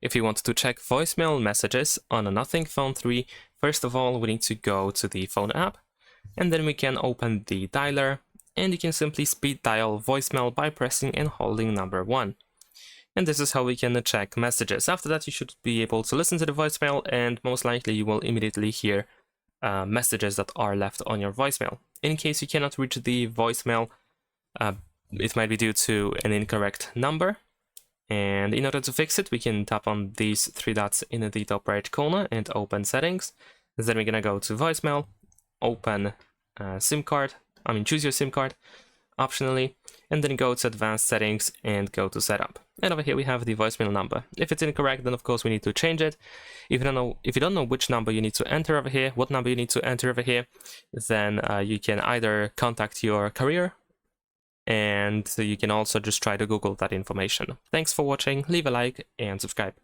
If you want to check voicemail messages on a Nothing Phone 3, first of all, we need to go to the phone app, and then we can open the dialer, and you can simply speed dial voicemail by pressing and holding number 1. And this is how we can check messages. After that, you should be able to listen to the voicemail, and most likely you will immediately hear messages that are left on your voicemail. In case you cannot reach the voicemail, it might be due to an incorrect number. And in order to fix it, we can tap on these 3 dots in the top right corner and open settings. Then we're gonna go to voicemail, open SIM card, choose your SIM card optionally, and then go to advanced settings and go to setup. And over here we have the voicemail number. If it's incorrect, then of course we need to change it. If you don't know which number you need to enter over here, what number you need to enter over here, then you can either contact your carrier, and you can also just try to Google that information. Thanks for watching, leave a like and subscribe.